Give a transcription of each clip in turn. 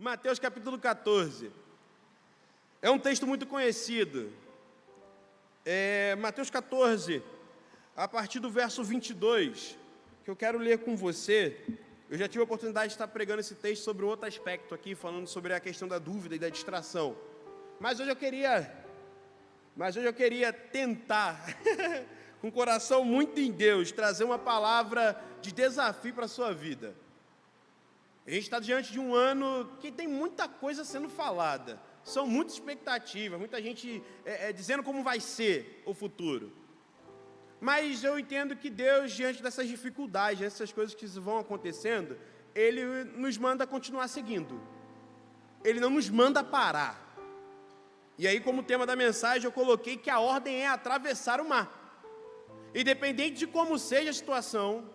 Mateus capítulo 14. É um texto muito conhecido. Mateus 14, a partir do verso 22, que eu quero ler com você. Eu já tive a oportunidade de estar pregando esse texto sobre outro aspecto aqui, falando sobre a questão da dúvida e da distração. Mas hoje eu queria tentar, com o coração muito em Deus, trazer uma palavra de desafio para a sua vida. A gente está diante de um ano que tem muita coisa sendo falada, são muitas expectativas, muita gente dizendo como vai ser o futuro. Mas eu entendo que Deus, diante dessas dificuldades, dessas coisas que vão acontecendo, Ele nos manda continuar seguindo. Ele não nos manda parar. E aí, como tema da mensagem, eu coloquei que a ordem é atravessar o mar. Independente de como seja a situação,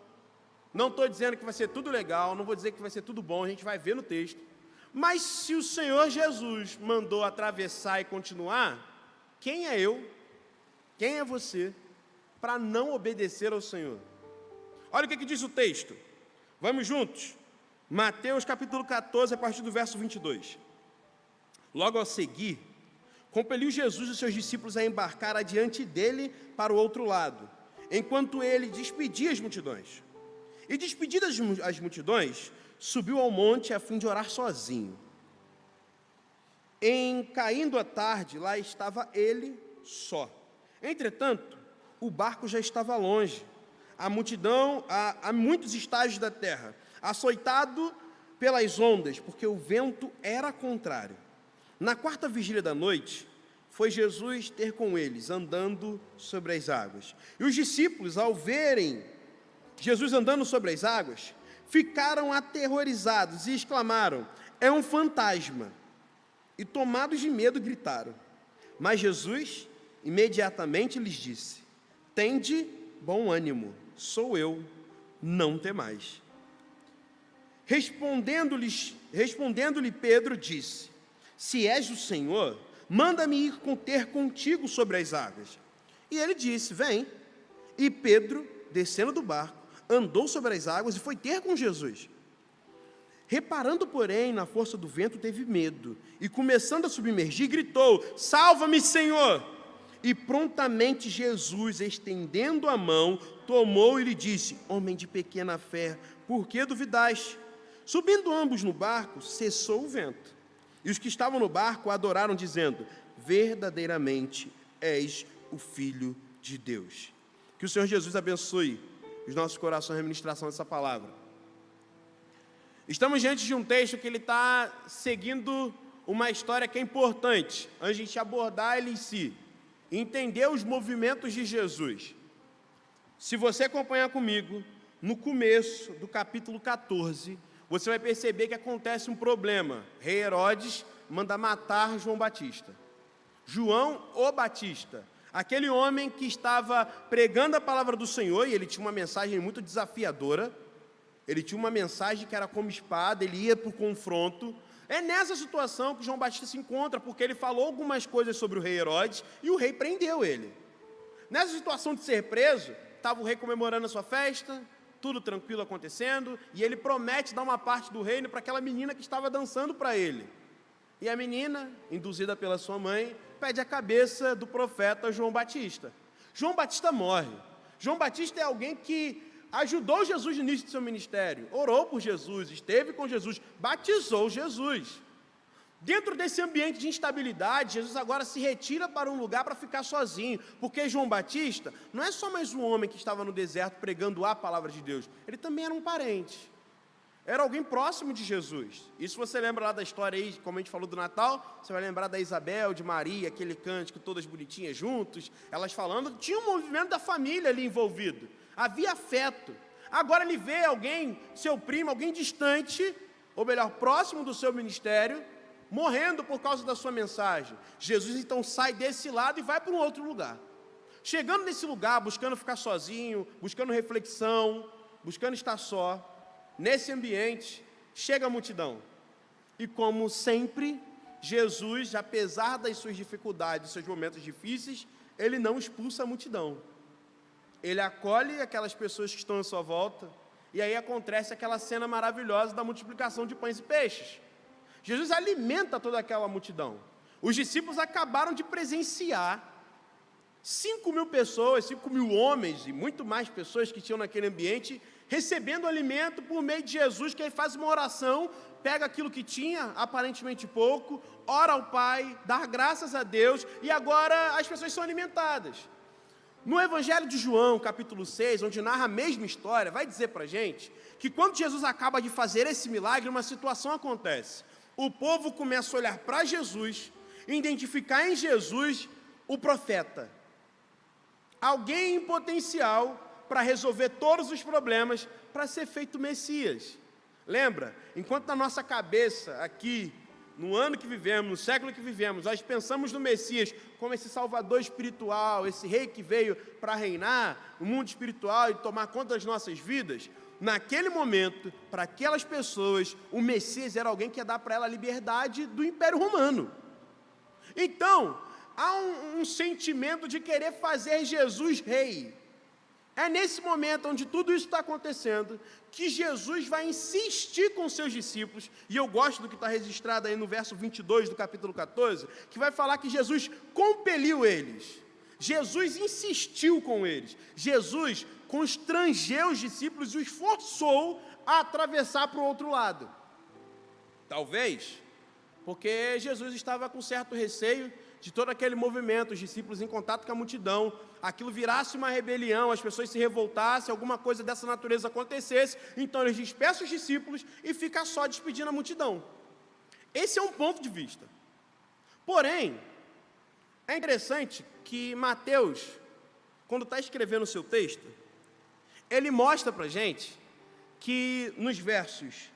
não estou dizendo que vai ser tudo legal, não vou dizer que vai ser tudo bom, a gente vai ver no texto. Mas se o Senhor Jesus mandou atravessar e continuar, quem é eu? Quem é você para não obedecer ao Senhor? Olha o que diz o texto. Vamos juntos. Mateus capítulo 14, a partir do verso 22. Logo a seguir, compeliu Jesus os seus discípulos a embarcar adiante dele para o outro lado, enquanto ele despedia as multidões. E despedidas as multidões, subiu ao monte a fim de orar sozinho. Em caindo a tarde, lá estava ele só. Entretanto, o barco já estava longe, a multidão a muitos estágios da terra, açoitado pelas ondas, porque o vento era contrário. Na quarta vigília da noite, foi Jesus ter com eles, andando sobre as águas. E os discípulos, ao verem Jesus andando sobre as águas, ficaram aterrorizados e exclamaram: é um fantasma! E tomados de medo gritaram. Mas Jesus imediatamente lhes disse: tende bom ânimo, sou eu, não temais. Respondendo-lhe Pedro disse: se és o Senhor, manda-me ir ter contigo sobre as águas. E ele disse: vem. E Pedro, descendo do barco, andou sobre as águas e foi ter com Jesus. Reparando, porém, na força do vento, teve medo, e começando a submergir, gritou: salva-me, Senhor! E prontamente Jesus, estendendo a mão, tomou e lhe disse: homem de pequena fé, por que duvidaste? Subindo ambos no barco, cessou o vento. E os que estavam no barco adoraram, dizendo: verdadeiramente és o Filho de Deus. Que o Senhor Jesus abençoe os nossos corações, a administração dessa palavra. Estamos diante de um texto que ele está seguindo uma história que é importante, antes de a gente abordar ele em si, entender os movimentos de Jesus. Se você acompanhar comigo, no começo do capítulo 14, você vai perceber que acontece um problema. Rei Herodes manda matar João Batista. João o Batista, aquele homem que estava pregando a palavra do Senhor, e ele tinha uma mensagem muito desafiadora, ele tinha uma mensagem que era como espada, ele ia para o confronto. É nessa situação que João Batista se encontra, porque ele falou algumas coisas sobre o rei Herodes, e o rei prendeu ele. Nessa situação de ser preso, estava o rei comemorando a sua festa, tudo tranquilo acontecendo, e ele promete dar uma parte do reino para aquela menina que estava dançando para ele. E a menina, induzida pela sua mãe, pede a cabeça do profeta João Batista. João Batista morre. João Batista é alguém que ajudou Jesus no início do seu ministério, orou por Jesus, esteve com Jesus, batizou Jesus. Dentro desse ambiente de instabilidade, Jesus agora se retira para um lugar para ficar sozinho, porque João Batista não é só mais um homem que estava no deserto pregando a palavra de Deus, ele também era um parente. Era alguém próximo de Jesus. Isso você lembra lá da história aí, como a gente falou do Natal, você vai lembrar da Isabel, de Maria, aquele cântico, todas bonitinhas juntos, elas falando, tinha um movimento da família ali envolvido, havia afeto. Agora ele vê alguém, seu primo, alguém distante, ou melhor, próximo do seu ministério, morrendo por causa da sua mensagem. Jesus então sai desse lado e vai para um outro lugar. Chegando nesse lugar, buscando ficar sozinho, buscando reflexão, buscando estar só, nesse ambiente, chega a multidão. E como sempre, Jesus, apesar das suas dificuldades, dos seus momentos difíceis, ele não expulsa a multidão. Ele acolhe aquelas pessoas que estão à sua volta, e aí acontece aquela cena maravilhosa da multiplicação de pães e peixes. Jesus alimenta toda aquela multidão. Os discípulos acabaram de presenciar 5.000 pessoas, 5.000 homens e muito mais pessoas que tinham naquele ambiente, recebendo alimento por meio de Jesus, que ele faz uma oração, pega aquilo que tinha, aparentemente pouco, ora ao Pai, dá graças a Deus, e agora as pessoas são alimentadas. No Evangelho de João, capítulo 6, onde narra a mesma história, vai dizer para a gente que quando Jesus acaba de fazer esse milagre, uma situação acontece. O povo começa a olhar para Jesus, identificar em Jesus o profeta. Alguém em potencial para resolver todos os problemas, para ser feito Messias. Lembra? Enquanto na nossa cabeça, aqui, no ano que vivemos, no século que vivemos, nós pensamos no Messias como esse salvador espiritual, esse rei que veio para reinar no mundo espiritual e tomar conta das nossas vidas, naquele momento, para aquelas pessoas, o Messias era alguém que ia dar para ela a liberdade do Império Romano. Então, há um sentimento de querer fazer Jesus rei. É nesse momento onde tudo isso está acontecendo, que Jesus vai insistir com seus discípulos, e eu gosto do que está registrado aí no verso 22 do capítulo 14, que vai falar que Jesus compeliu eles, Jesus insistiu com eles, Jesus constrangeu os discípulos e os forçou a atravessar para o outro lado. Talvez porque Jesus estava com certo receio de todo aquele movimento, os discípulos em contato com a multidão, aquilo virasse uma rebelião, as pessoas se revoltassem, alguma coisa dessa natureza acontecesse, então ele dispersa os discípulos e fica só despedindo a multidão. Esse é um ponto de vista. Porém, é interessante que Mateus, quando está escrevendo o seu texto, ele mostra para a gente que nos versos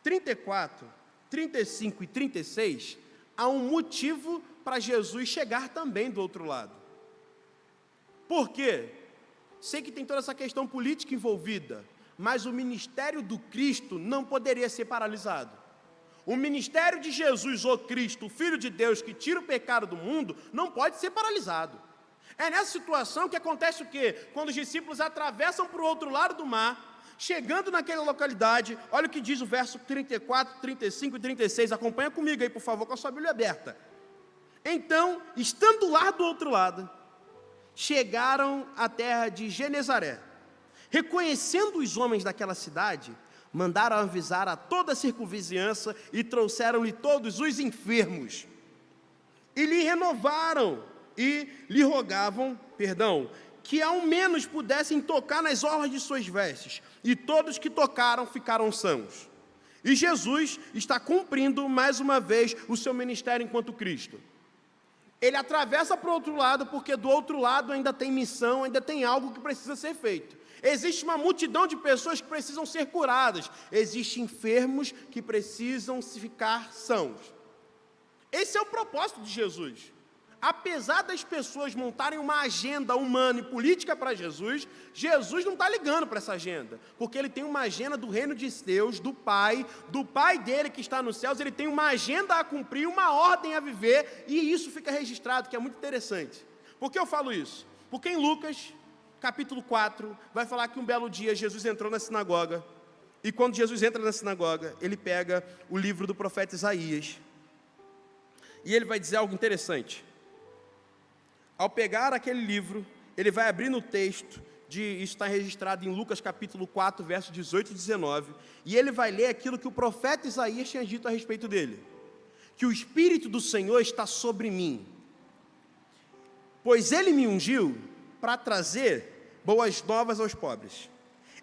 34, 35 e 36, há um motivo para Jesus chegar também do outro lado. Por quê? Sei que tem toda essa questão política envolvida, mas o ministério do Cristo não poderia ser paralisado. O ministério de Jesus, o Cristo, o Filho de Deus, que tira o pecado do mundo, não pode ser paralisado. É nessa situação que acontece o quê? Quando os discípulos atravessam para o outro lado do mar, chegando naquela localidade, olha o que diz o verso 34, 35 e 36, acompanha comigo aí, por favor, com a sua Bíblia aberta. Então, estando lá do outro lado, chegaram à terra de Genezaré. Reconhecendo os homens daquela cidade, mandaram avisar a toda a circunvizinhança e trouxeram-lhe todos os enfermos. E lhe renovaram e lhe rogavam, que ao menos pudessem tocar nas orlas de suas vestes. E todos que tocaram ficaram sãos. E Jesus está cumprindo mais uma vez o seu ministério enquanto Cristo. Ele atravessa para o outro lado, porque do outro lado ainda tem missão, ainda tem algo que precisa ser feito. Existe uma multidão de pessoas que precisam ser curadas. Existem enfermos que precisam ficar sãos. Esse é o propósito de Jesus. Apesar das pessoas montarem uma agenda humana e política para Jesus, Jesus não está ligando para essa agenda, porque ele tem uma agenda do reino de Deus, do Pai dele que está nos céus, ele tem uma agenda a cumprir, uma ordem a viver, e isso fica registrado, que é muito interessante. Por que eu falo isso? Porque em Lucas, capítulo 4, vai falar que um belo dia Jesus entrou na sinagoga, e quando Jesus entra na sinagoga, ele pega o livro do profeta Isaías, e ele vai dizer algo interessante. Ao pegar aquele livro, ele vai abrir no texto, isso está registrado em Lucas capítulo 4, versos 18 e 19, e ele vai ler aquilo que o profeta Isaías tinha dito a respeito dele, que o Espírito do Senhor está sobre mim, pois ele me ungiu para trazer boas novas aos pobres,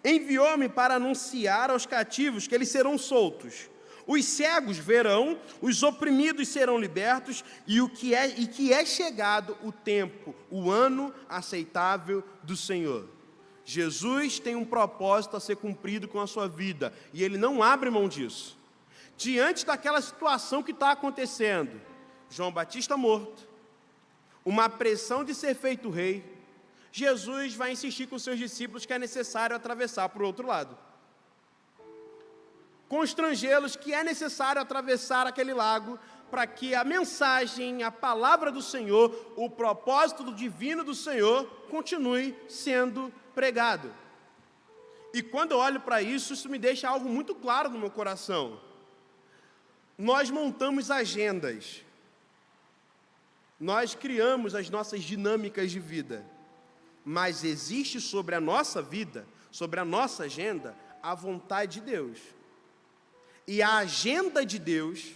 enviou-me para anunciar aos cativos que eles serão soltos, os cegos verão, os oprimidos serão libertos, e que é chegado o tempo, o ano aceitável do Senhor. Jesus tem um propósito a ser cumprido com a sua vida, e ele não abre mão disso. Diante daquela situação que está acontecendo, João Batista morto, uma pressão de ser feito rei, Jesus vai insistir com seus discípulos que é necessário atravessar para o outro lado. Constrangê-los que é necessário atravessar aquele lago para que a mensagem, a palavra do Senhor, o propósito do divino do Senhor continue sendo pregado. E quando eu olho para isso, isso me deixa algo muito claro no meu coração. Nós montamos agendas, nós criamos as nossas dinâmicas de vida, mas existe sobre a nossa vida, sobre a nossa agenda, a vontade de Deus. E a agenda de Deus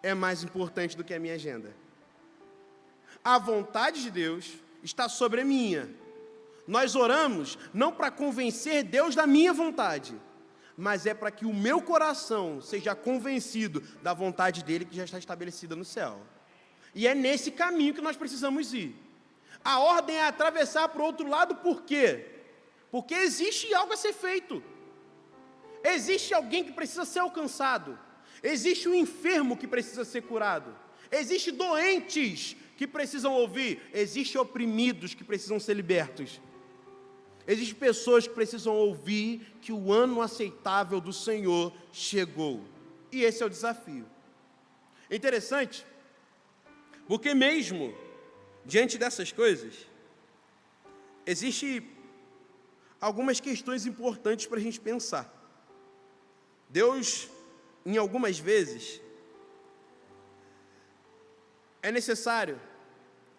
é mais importante do que a minha agenda. A vontade de Deus está sobre a minha. Nós oramos não para convencer Deus da minha vontade, mas é para que o meu coração seja convencido da vontade dele que já está estabelecida no céu. E é nesse caminho que nós precisamos ir. A ordem é atravessar para o outro lado, por quê? Porque existe algo a ser feito. Existe alguém que precisa ser alcançado. Existe um enfermo que precisa ser curado. Existem doentes que precisam ouvir. Existem oprimidos que precisam ser libertos. Existem pessoas que precisam ouvir que o ano aceitável do Senhor chegou. E esse é o desafio. É interessante, porque mesmo diante dessas coisas, existem algumas questões importantes para a gente pensar. Deus, em algumas vezes, é necessário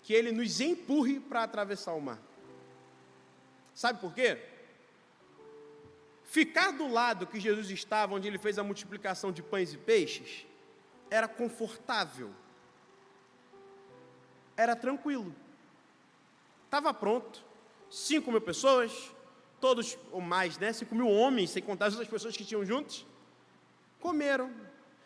que Ele nos empurre para atravessar o mar. Sabe por quê? Ficar do lado que Jesus estava, onde Ele fez a multiplicação de pães e peixes, era confortável, era tranquilo, estava pronto. 5.000 pessoas, todos, ou mais, 5.000 homens, sem contar as outras pessoas que tinham juntos, comeram.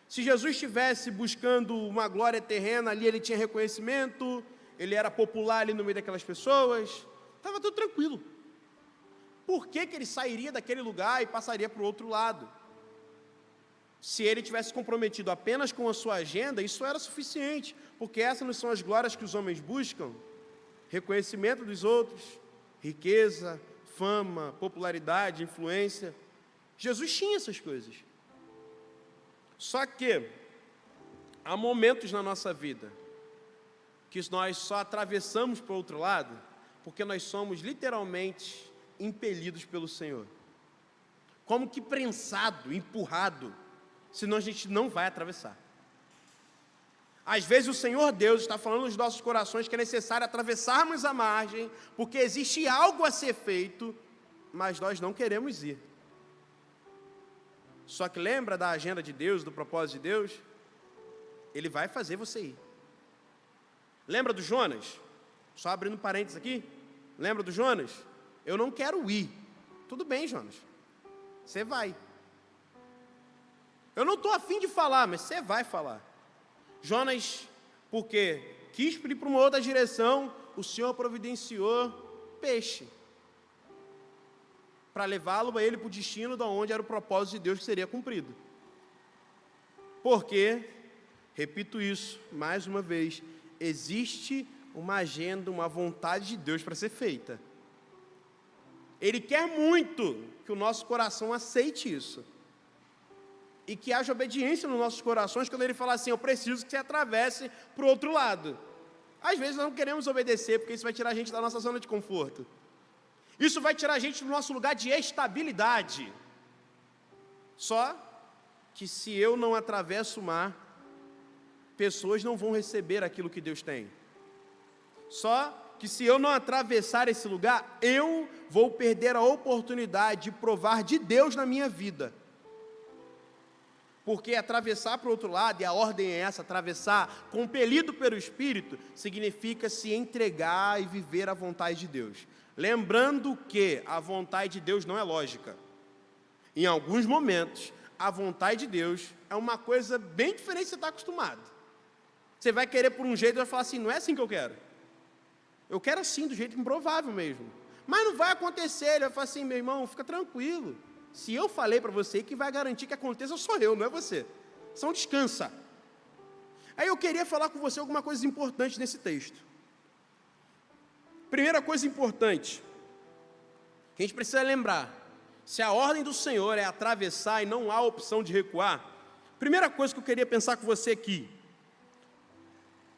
Se Jesus estivesse buscando uma glória terrena, ali ele tinha reconhecimento, ele era popular ali no meio daquelas pessoas, estava tudo tranquilo. Por que ele sairia daquele lugar e passaria para o outro lado? Se ele tivesse comprometido apenas com a sua agenda, isso era suficiente, porque essas não são as glórias que os homens buscam: reconhecimento dos outros, riqueza, fama, popularidade, influência. Jesus tinha essas coisas. Só que há momentos na nossa vida que nós só atravessamos para o outro lado porque nós somos literalmente impelidos pelo Senhor, como que prensado, empurrado, senão a gente não vai atravessar. Às vezes o Senhor Deus está falando nos nossos corações que é necessário atravessarmos a margem, porque existe algo a ser feito, mas nós não queremos ir. Só que lembra da agenda de Deus, do propósito de Deus? Ele vai fazer você ir. Lembra do Jonas? Só abrindo parênteses aqui. Lembra do Jonas? Eu não quero ir. Tudo bem, Jonas. Você vai. Eu não estou afim de falar, mas você vai falar. Jonas, porque quis ir para uma outra direção, o Senhor providenciou peixe para levá-lo a ele para o destino de onde era o propósito de Deus que seria cumprido. Porque, repito isso mais uma vez, existe uma agenda, uma vontade de Deus para ser feita. Ele quer muito que o nosso coração aceite isso. E que haja obediência nos nossos corações quando Ele fala assim: eu preciso que você atravesse para o outro lado. Às vezes nós não queremos obedecer, porque isso vai tirar a gente da nossa zona de conforto. Isso vai tirar a gente do nosso lugar de estabilidade. Só que se eu não atravesso o mar, pessoas não vão receber aquilo que Deus tem. Só que se eu não atravessar esse lugar, eu vou perder a oportunidade de provar de Deus na minha vida. Porque atravessar para o outro lado, e a ordem é essa, atravessar, compelido pelo Espírito, significa se entregar e viver a vontade de Deus. Lembrando que a vontade de Deus não é lógica. Em alguns momentos, a vontade de Deus é uma coisa bem diferente do que você está acostumado. Você vai querer por um jeito e vai falar assim: não é assim que eu quero. Eu quero assim, do jeito improvável mesmo. Mas não vai acontecer. Ele vai falar assim: meu irmão, fica tranquilo. Se eu falei para você, que vai garantir que aconteça sou eu, não é você. Então descansa. Aí eu queria falar com você alguma coisa importante nesse texto. Primeira coisa importante que a gente precisa lembrar: se a ordem do Senhor é atravessar e não há opção de recuar, primeira coisa que eu queria pensar com você aqui,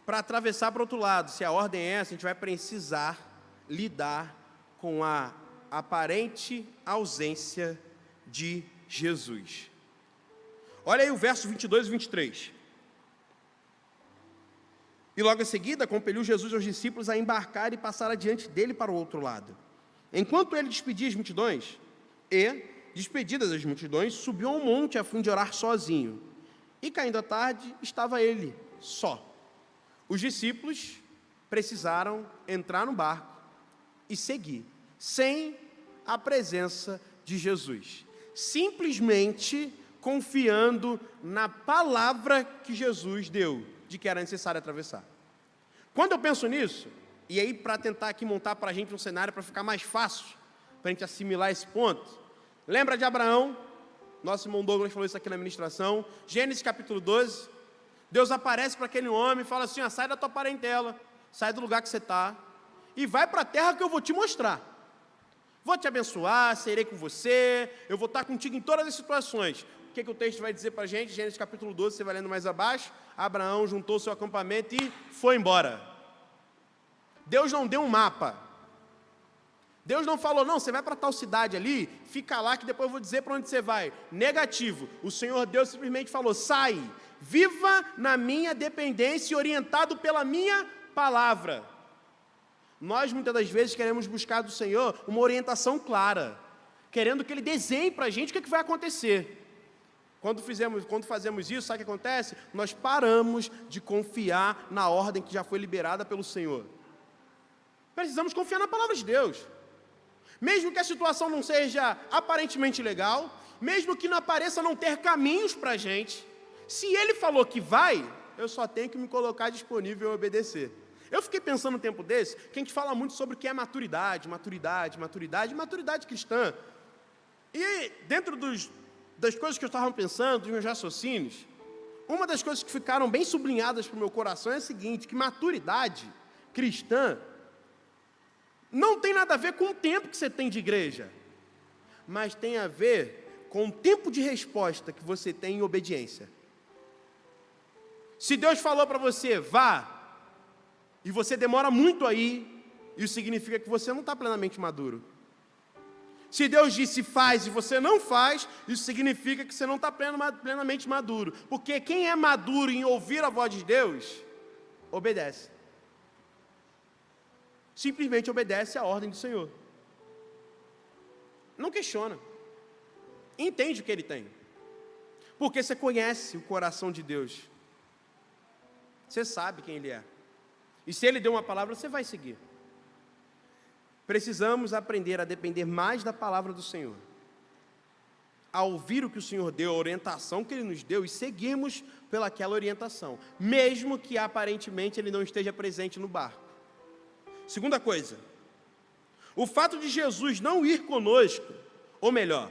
para atravessar para o outro lado, se a ordem é essa, a gente vai precisar lidar com a aparente ausência de Jesus. Olha aí o verso 22 e 23. E logo em seguida, compeliu Jesus aos discípulos a embarcar e passar adiante dele para o outro lado. Enquanto ele despedia as multidões, despedidas as multidões, subiu ao monte a fim de orar sozinho. E caindo a tarde, estava ele só. Os discípulos precisaram entrar no barco e seguir, sem a presença de Jesus, simplesmente confiando na palavra que Jesus deu, de que era necessário atravessar. Quando eu penso nisso, e aí para tentar aqui montar para a gente um cenário para ficar mais fácil, para a gente assimilar esse ponto, lembra de Abraão? Nosso irmão Douglas falou isso aqui na ministração, Gênesis capítulo 12, Deus aparece para aquele homem e fala assim, sai da tua parentela, sai do lugar que você está, e vai para a terra que eu vou te mostrar. Vou te abençoar, serei com você, eu vou estar contigo em todas as situações. O que o texto vai dizer para a gente? Gênesis capítulo 12, você vai lendo mais abaixo. Abraão juntou seu acampamento e foi embora. Deus não deu um mapa. Deus não falou, não, você vai para tal cidade ali, fica lá que depois eu vou dizer para onde você vai. Negativo. O Senhor Deus simplesmente falou, sai, viva na minha dependência e orientado pela minha palavra. Nós, muitas das vezes, queremos buscar do Senhor uma orientação clara, querendo que Ele desenhe para a gente o que vai acontecer. Quando fazemos isso, sabe o que acontece? Nós paramos de confiar na ordem que já foi liberada pelo Senhor. Precisamos confiar na palavra de Deus. Mesmo que a situação não seja aparentemente legal, mesmo que não apareça não ter caminhos para a gente, se Ele falou que vai, eu só tenho que me colocar disponível e obedecer. Eu fiquei pensando um tempo desse, que a gente fala muito sobre o que é maturidade cristã. E dentro das coisas que eu estava pensando, dos meus raciocínios, uma das coisas que ficaram bem sublinhadas para o meu coração é a seguinte, que maturidade cristã não tem nada a ver com o tempo que você tem de igreja, mas tem a ver com o tempo de resposta que você tem em obediência. Se Deus falou para você, vá, e você demora muito aí, isso significa que você não está plenamente maduro. Se Deus disse faz e você não faz, isso significa que você não está plenamente maduro. Porque quem é maduro em ouvir a voz de Deus, obedece. Simplesmente obedece à ordem do Senhor. Não questiona. Entende o que Ele tem. Porque você conhece o coração de Deus. Você sabe quem Ele é. E se Ele deu uma palavra, você vai seguir. Precisamos aprender a depender mais da palavra do Senhor. A ouvir o que o Senhor deu, a orientação que Ele nos deu, e seguirmos pelaquela orientação, mesmo que aparentemente Ele não esteja presente no barco. Segunda coisa, o fato de Jesus não ir conosco, ou melhor,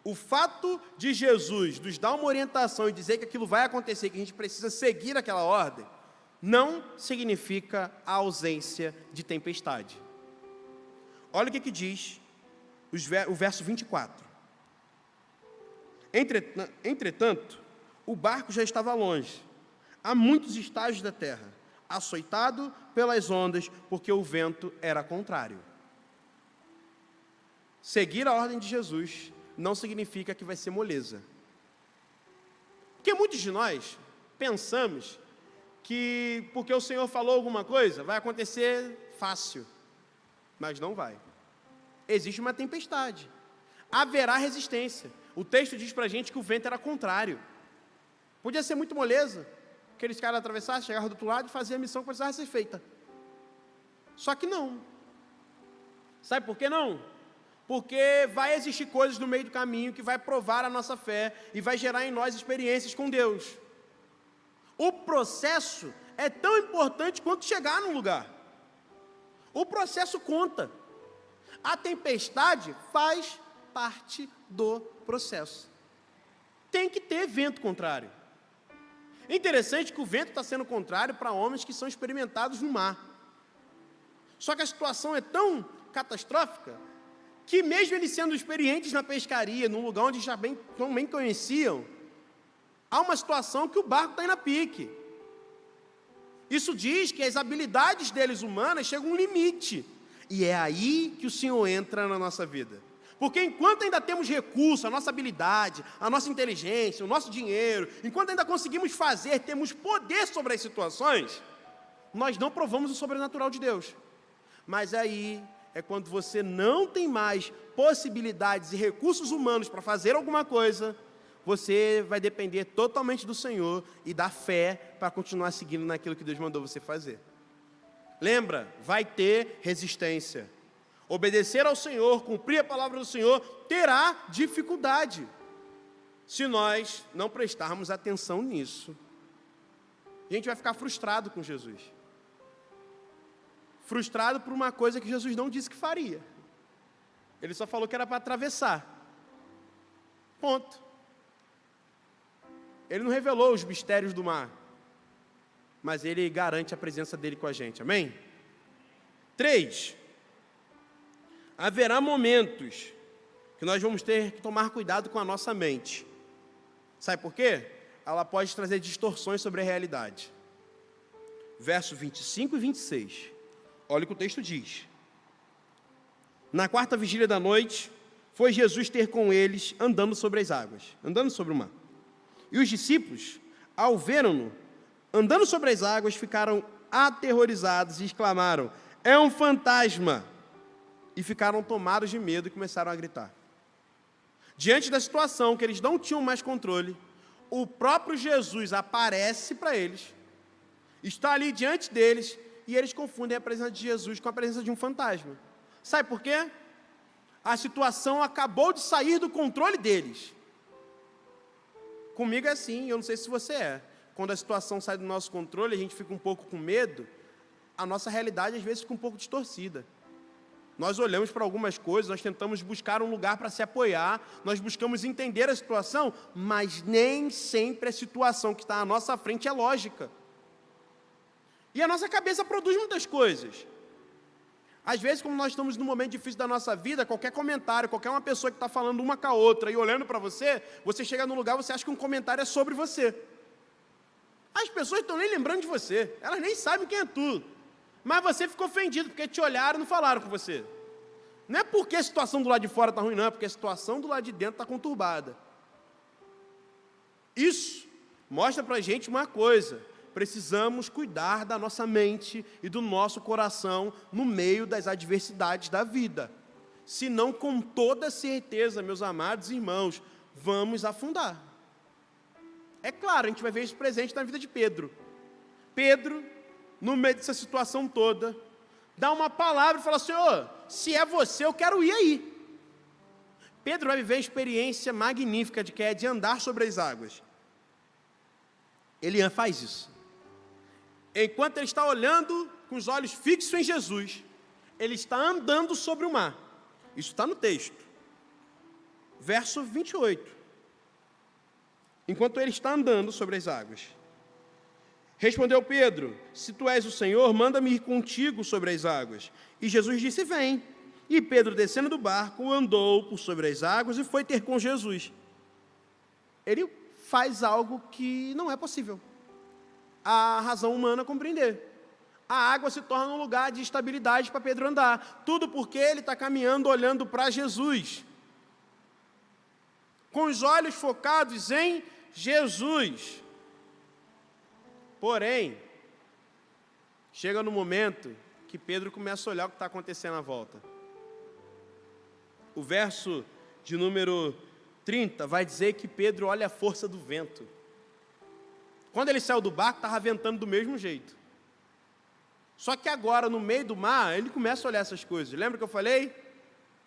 o fato de Jesus nos dar uma orientação e dizer que aquilo vai acontecer, que a gente precisa seguir aquela ordem, não significa a ausência de tempestade. Olha o que diz o verso 24. Entretanto, o barco já estava longe, a muitos estágios da terra, açoitado pelas ondas, porque o vento era contrário. Seguir a ordem de Jesus não significa que vai ser moleza. Porque muitos de nós pensamos que porque o Senhor falou alguma coisa, vai acontecer fácil. Mas não vai. Existe uma tempestade. Haverá resistência. O texto diz para a gente que o vento era contrário. Podia ser muito moleza. Aqueles caras atravessassem, chegavam do outro lado e faziam a missão que precisava ser feita. Só que não. Sabe por que não? Porque vai existir coisas no meio do caminho que vai provar a nossa fé e vai gerar em nós experiências com Deus. O processo é tão importante quanto chegar no lugar. O processo conta. A tempestade faz parte do processo. Tem que ter vento contrário. É interessante que o vento está sendo contrário para homens que são experimentados no mar. Só que a situação é tão catastrófica que mesmo eles sendo experientes na pescaria, num lugar onde já bem conheciam, há uma situação que o barco está indo a pique. Isso diz que as habilidades deles humanas chegam a um limite. E é aí que o Senhor entra na nossa vida. Porque enquanto ainda temos recurso, a nossa habilidade, a nossa inteligência, o nosso dinheiro, enquanto ainda conseguimos fazer, temos poder sobre as situações, nós não provamos o sobrenatural de Deus. Mas aí é quando você não tem mais possibilidades e recursos humanos para fazer alguma coisa, você vai depender totalmente do Senhor e da fé para continuar seguindo naquilo que Deus mandou você fazer. Lembra, vai ter resistência. Obedecer ao Senhor, cumprir a palavra do Senhor, terá dificuldade. Se nós não prestarmos atenção nisso, a gente vai ficar frustrado com Jesus. Frustrado por uma coisa que Jesus não disse que faria. Ele só falou que era para atravessar. Ponto. Ele não revelou os mistérios do mar, mas ele garante a presença dele com a gente. Amém? 3. Haverá momentos que nós vamos ter que tomar cuidado com a nossa mente. Sabe por quê? Ela pode trazer distorções sobre a realidade. Verso 25 e 26. Olha o que o texto diz. Na 4ª vigília da noite, foi Jesus ter com eles andando sobre as águas, andando sobre o mar. E os discípulos, ao vê-lo andando sobre as águas, ficaram aterrorizados e exclamaram: é um fantasma! E ficaram tomados de medo e começaram a gritar. Diante da situação que eles não tinham mais controle, o próprio Jesus aparece para eles, está ali diante deles, e eles confundem a presença de Jesus com a presença de um fantasma. Sabe por quê? A situação acabou de sair do controle deles. Comigo é assim, eu não sei se você é. Quando a situação sai do nosso controle, a gente fica um pouco com medo, a nossa realidade às vezes fica um pouco distorcida. Nós olhamos para algumas coisas, nós tentamos buscar um lugar para se apoiar, nós buscamos entender a situação, mas nem sempre a situação que está à nossa frente é lógica. E a nossa cabeça produz muitas coisas. Às vezes, como nós estamos num momento difícil da nossa vida, qualquer comentário, qualquer uma pessoa que está falando uma com a outra e olhando para você, você chega num lugar, você acha que um comentário é sobre você. As pessoas estão nem lembrando de você, elas nem sabem quem é tu. Mas você ficou ofendido, porque te olharam e não falaram com você. Não é porque a situação do lado de fora está ruim, não, é porque a situação do lado de dentro está conturbada. Isso mostra para a gente uma coisa: precisamos cuidar da nossa mente e do nosso coração no meio das adversidades da vida. Senão, com toda certeza, meus amados irmãos, vamos afundar. É claro, a gente vai ver isso presente na vida de Pedro. Pedro, no meio dessa situação toda, dá uma palavra e fala: Senhor, se é você, eu quero ir aí. Pedro vai viver a experiência magnífica de andar sobre as águas. Ele faz isso. Enquanto ele está olhando com os olhos fixos em Jesus, ele está andando sobre o mar. Isso está no texto. Verso 28. Enquanto ele está andando sobre as águas. Respondeu Pedro: se tu és o Senhor, manda-me ir contigo sobre as águas. E Jesus disse: vem. E Pedro, descendo do barco, andou por sobre as águas e foi ter com Jesus. Ele faz algo que não é possível a razão humana compreender. A água se torna um lugar de estabilidade para Pedro andar. Tudo porque ele está caminhando, olhando para Jesus. Com os olhos focados em Jesus. Porém, chega no momento que Pedro começa a olhar o que está acontecendo à volta. O verso de número 30 vai dizer que Pedro olha a força do vento. Quando ele saiu do barco, estava ventando do mesmo jeito. Só que agora, no meio do mar, ele começa a olhar essas coisas. Lembra que eu falei?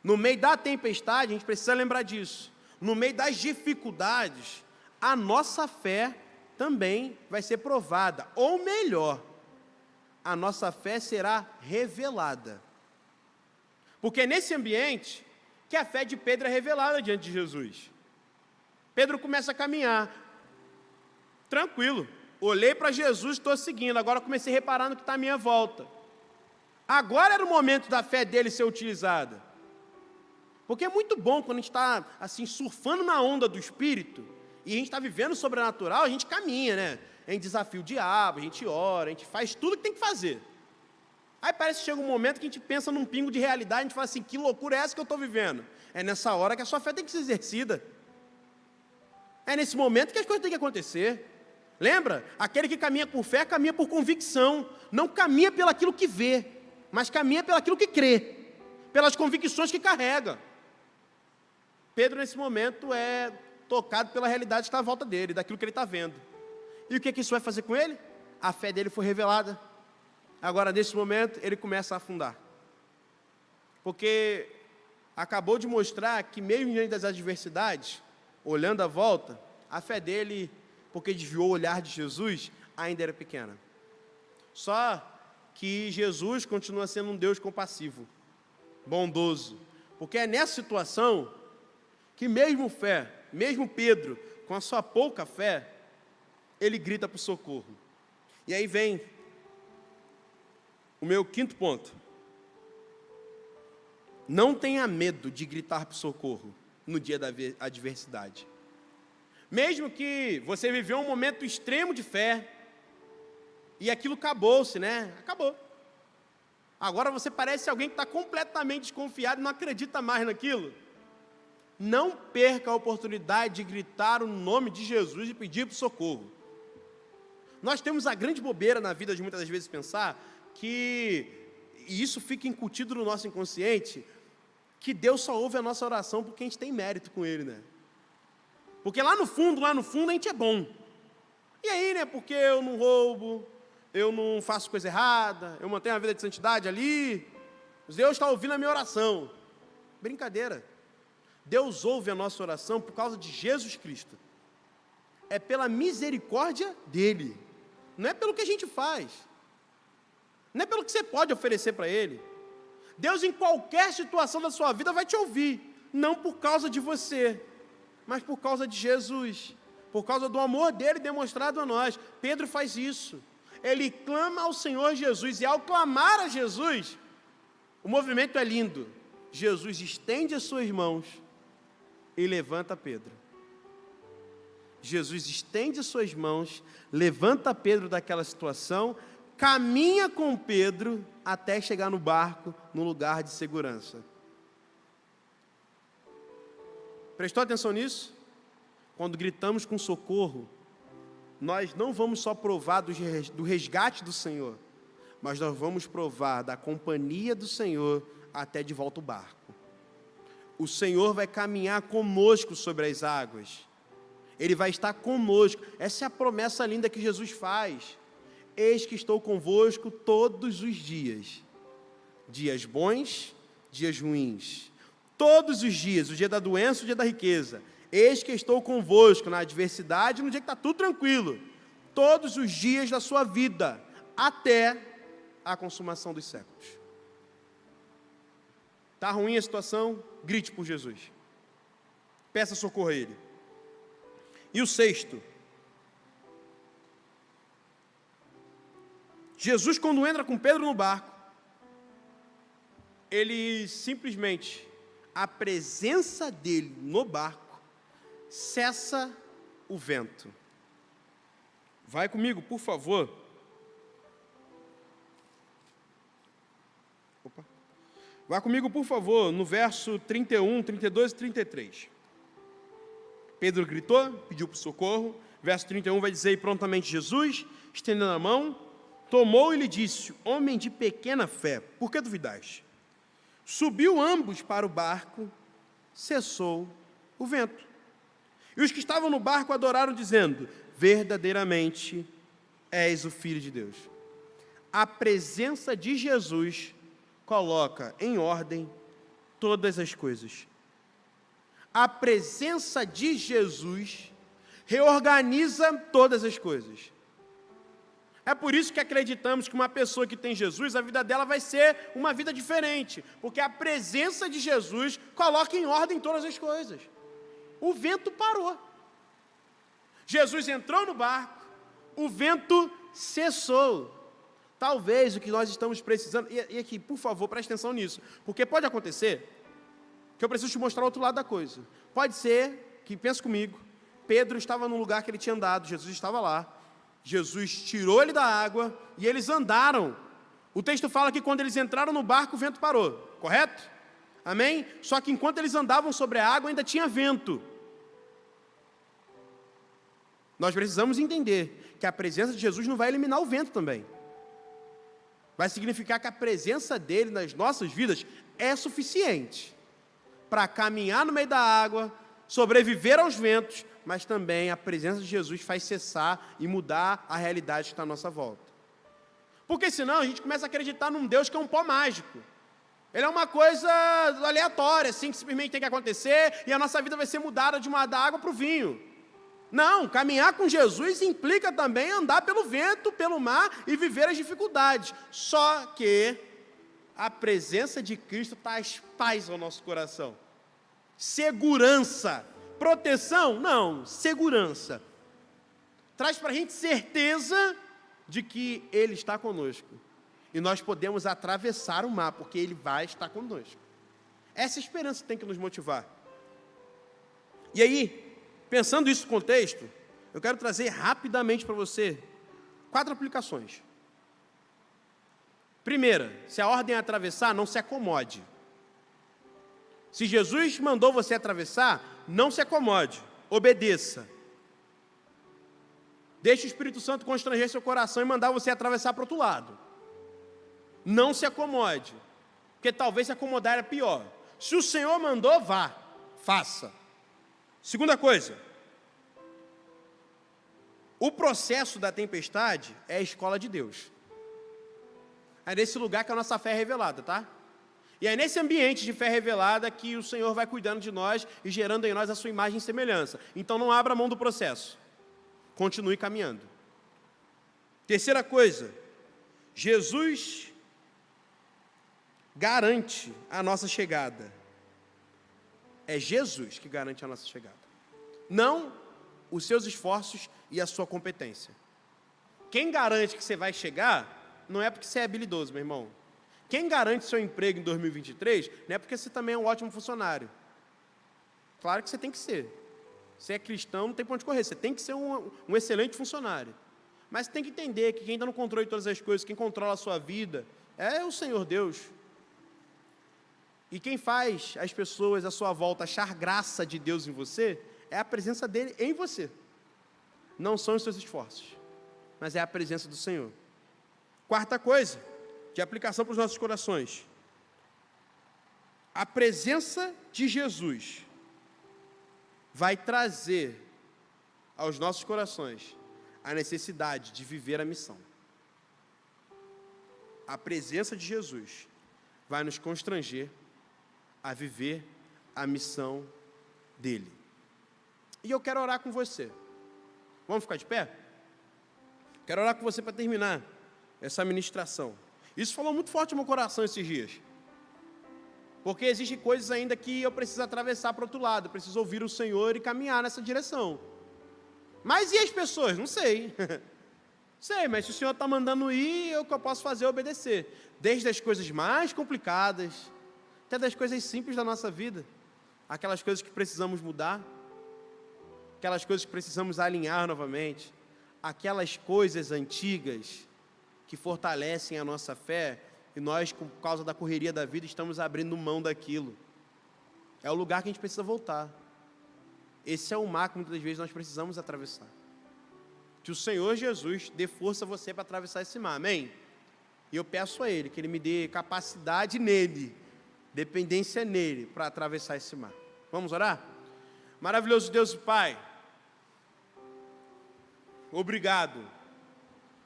No meio da tempestade, a gente precisa lembrar disso. No meio das dificuldades, a nossa fé também vai ser provada. Ou melhor, a nossa fé será revelada. Porque é nesse ambiente que a fé de Pedro é revelada diante de Jesus. Pedro começa a caminhar. Tranquilo. Olhei para Jesus, estou seguindo. Agora comecei a reparar no que está à minha volta. Agora era o momento da fé dele ser utilizada. Porque é muito bom quando a gente está assim, surfando na onda do Espírito, e a gente está vivendo o sobrenatural, a gente caminha, né? A gente desafia o diabo, a gente ora, a gente faz tudo que tem que fazer. Aí parece que chega um momento que a gente pensa num pingo de realidade, a gente fala assim: que loucura é essa que eu estou vivendo? É nessa hora que a sua fé tem que ser exercida. É nesse momento que as coisas têm que acontecer. Lembra? Aquele que caminha por fé, caminha por convicção. Não caminha pelaquilo que vê, mas caminha pelaquilo que crê, pelas convicções que carrega. Pedro, nesse momento, é tocado pela realidade que está à volta dele, daquilo que ele está vendo. E o que isso vai fazer com ele? A fé dele foi revelada. Agora, nesse momento, ele começa a afundar. Porque acabou de mostrar que, mesmo diante das adversidades, olhando à volta, a fé dele, porque desviou o olhar de Jesus, ainda era pequena. Só que Jesus continua sendo um Deus compassivo, bondoso. Porque é nessa situação que mesmo Pedro, com a sua pouca fé, ele grita para o socorro. E aí vem o meu quinto ponto. Não tenha medo de gritar para o socorro no dia da adversidade. Mesmo que você viveu um momento extremo de fé, e aquilo acabou-se, né? Acabou. Agora você parece alguém que está completamente desconfiado e não acredita mais naquilo. Não perca a oportunidade de gritar o nome de Jesus e pedir para o socorro. Nós temos a grande bobeira na vida de muitas das vezes pensar que, e isso fica incutido no nosso inconsciente, que Deus só ouve a nossa oração porque a gente tem mérito com Ele, né? Porque lá no fundo, a gente é bom. E aí, né, porque eu não roubo, eu não faço coisa errada, eu mantenho a vida de santidade ali, Deus está ouvindo a minha oração. Brincadeira. Deus ouve a nossa oração por causa de Jesus Cristo. É pela misericórdia dEle. Não é pelo que a gente faz. Não é pelo que você pode oferecer para Ele. Deus, em qualquer situação da sua vida, vai te ouvir. Não por causa de você, mas por causa de Jesus. Por causa do amor dEle demonstrado a nós. Pedro faz isso. Ele clama ao Senhor Jesus. E ao clamar a Jesus, o movimento é lindo. Jesus estende as suas mãos e levanta Pedro. Jesus estende as suas mãos, levanta Pedro daquela situação, caminha com Pedro até chegar no barco, no lugar de segurança. Prestou atenção nisso? Quando gritamos com socorro, nós não vamos só provar do resgate do Senhor, mas nós vamos provar da companhia do Senhor até de volta ao barco. O Senhor vai caminhar conosco sobre as águas. Ele vai estar conosco. Essa é a promessa linda que Jesus faz. Eis que estou convosco todos os dias. Dias bons, dias ruins. Todos os dias, o dia da doença, o dia da riqueza. Eis que estou convosco na adversidade, no dia que está tudo tranquilo. Todos os dias da sua vida, até a consumação dos séculos. Está ruim a situação? Grite por Jesus. Peça socorro a Ele. E o sexto. Jesus, quando entra com Pedro no barco, ele simplesmente, a presença dele no barco, cessa o vento. Vai comigo, por favor. Vá comigo, por favor, no verso 31, 32 e 33. Pedro gritou, pediu por socorro. Verso 31 vai dizer: e prontamente Jesus, estendendo a mão, tomou e lhe disse: homem de pequena fé, por que duvidaste? Subiu ambos para o barco, cessou o vento. E os que estavam no barco adoraram, dizendo: verdadeiramente és o Filho de Deus. A presença de Jesus coloca em ordem todas as coisas. A presença de Jesus reorganiza todas as coisas. É por isso que acreditamos que uma pessoa que tem Jesus, a vida dela vai ser uma vida diferente, porque a presença de Jesus coloca em ordem todas as coisas. O vento parou. Jesus entrou no barco, o vento cessou. Talvez o que nós estamos precisando, e aqui, por favor, preste atenção nisso, porque pode acontecer que eu preciso te mostrar o outro lado da coisa. Pode ser que, pensa comigo, Pedro estava num lugar que ele tinha andado, Jesus estava lá, Jesus tirou ele da água e eles andaram. O texto fala que quando eles entraram no barco, o vento parou, correto? Amém? Só que enquanto eles andavam sobre a água, ainda tinha vento. Nós precisamos entender que a presença de Jesus não vai eliminar o vento também. Vai significar que a presença dele nas nossas vidas é suficiente para caminhar no meio da água, sobreviver aos ventos, mas também a presença de Jesus faz cessar e mudar a realidade que está à nossa volta. Porque senão a gente começa a acreditar num Deus que é um pó mágico. Ele é uma coisa aleatória, assim, que simplesmente tem que acontecer e a nossa vida vai ser mudada da água para o vinho. Não, caminhar com Jesus implica também andar pelo vento, pelo mar e viver as dificuldades. Só que a presença de Cristo traz paz ao nosso coração. Segurança. Proteção? Não, segurança. Traz para a gente certeza de que Ele está conosco. E nós podemos atravessar o mar, porque Ele vai estar conosco. Essa esperança tem que nos motivar. E aí, pensando isso no contexto, eu quero trazer rapidamente para você 4 aplicações. Primeira, se a ordem é atravessar, não se acomode. Se Jesus mandou você atravessar, não se acomode, obedeça. Deixe o Espírito Santo constranger seu coração e mandar você atravessar para o outro lado. Não se acomode, porque talvez se acomodar é pior. Se o Senhor mandou, vá, faça. Segunda coisa, o processo da tempestade é a escola de Deus. É nesse lugar que a nossa fé é revelada, tá? E é nesse ambiente de fé revelada que o Senhor vai cuidando de nós e gerando em nós a sua imagem e semelhança. Então não abra mão do processo. Continue caminhando. Terceira coisa, Jesus garante a nossa chegada. É Jesus que garante a nossa chegada. Não os seus esforços e a sua competência. Quem garante que você vai chegar, não é porque você é habilidoso, meu irmão. Quem garante seu emprego em 2023, não é porque você também é um ótimo funcionário. Claro que você tem que ser. Você é cristão, não tem para onde correr. Você tem que ser um excelente funcionário. Mas você tem que entender que quem está no controle de todas as coisas, quem controla a sua vida, é o Senhor Deus. E quem faz as pessoas à sua volta achar graça de Deus em você, é a presença dele em você. Não são os seus esforços, mas é a presença do Senhor. Quarta coisa, de aplicação para os nossos corações. A presença de Jesus vai trazer aos nossos corações a necessidade de viver a missão. A presença de Jesus vai nos constranger a viver a missão dele. E eu quero orar com você. Vamos ficar de pé? Quero orar com você para terminar essa ministração. Isso falou muito forte no meu coração esses dias. Porque existem coisas ainda que eu preciso atravessar para o outro lado. Eu preciso ouvir o Senhor e caminhar nessa direção. Mas e as pessoas? Não sei. Sei, mas se o Senhor está mandando ir, o que eu posso fazer é obedecer. Desde as coisas mais complicadas, até das coisas simples da nossa vida. Aquelas coisas que precisamos mudar. Aquelas coisas que precisamos alinhar novamente. Aquelas coisas antigas que fortalecem a nossa fé, e nós, por causa da correria da vida, estamos abrindo mão daquilo. É o lugar que a gente precisa voltar. Esse é o mar que muitas vezes nós precisamos atravessar. Que o Senhor Jesus dê força a você para atravessar esse mar, amém? E eu peço a Ele que Ele me dê capacidade nele, dependência nele, para atravessar esse mar. Vamos orar? Maravilhoso Deus e Pai, obrigado.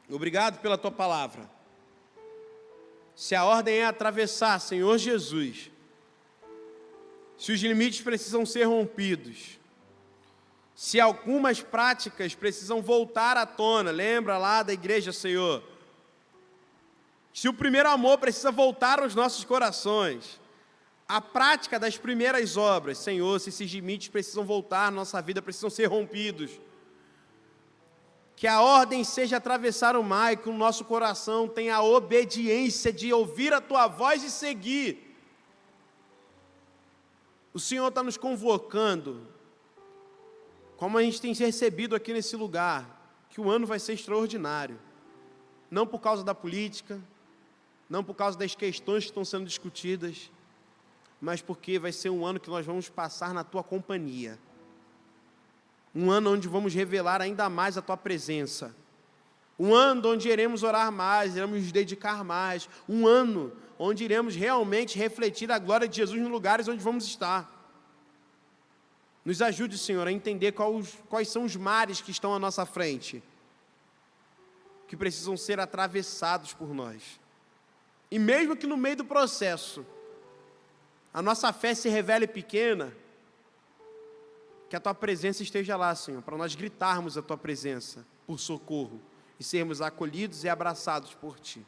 Obrigado pela Tua palavra. Se a ordem é atravessar, Senhor Jesus, se os limites precisam ser rompidos, se algumas práticas precisam voltar à tona, lembra lá da igreja, Senhor, se o primeiro amor precisa voltar aos nossos corações, a prática das primeiras obras, Senhor, se esses limites precisam voltar à nossa vida, precisam ser rompidos, que a ordem seja atravessar o mar e que o nosso coração tenha a obediência de ouvir a Tua voz e seguir. O Senhor está nos convocando, como a gente tem recebido aqui nesse lugar, que o ano vai ser extraordinário. Não por causa da política, não por causa das questões que estão sendo discutidas, mas porque vai ser um ano que nós vamos passar na Tua companhia. Um ano onde vamos revelar ainda mais a Tua presença. Um ano onde iremos orar mais, iremos nos dedicar mais. Um ano onde iremos realmente refletir a glória de Jesus nos lugares onde vamos estar. Nos ajude, Senhor, a entender quais são os mares que estão à nossa frente, que precisam ser atravessados por nós. E mesmo que no meio do processo, a nossa fé se revele pequena, que a Tua presença esteja lá, Senhor, para nós gritarmos a Tua presença por socorro e sermos acolhidos e abraçados por Ti.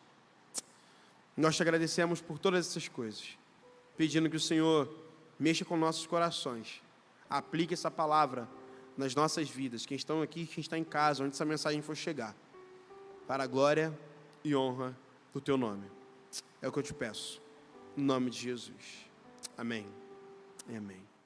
Nós Te agradecemos por todas essas coisas, pedindo que o Senhor mexa com nossos corações, aplique essa palavra nas nossas vidas, quem estão aqui, quem está em casa, onde essa mensagem for chegar, para a glória e honra do Teu nome. É o que eu te peço, em nome de Jesus. Amém e amém.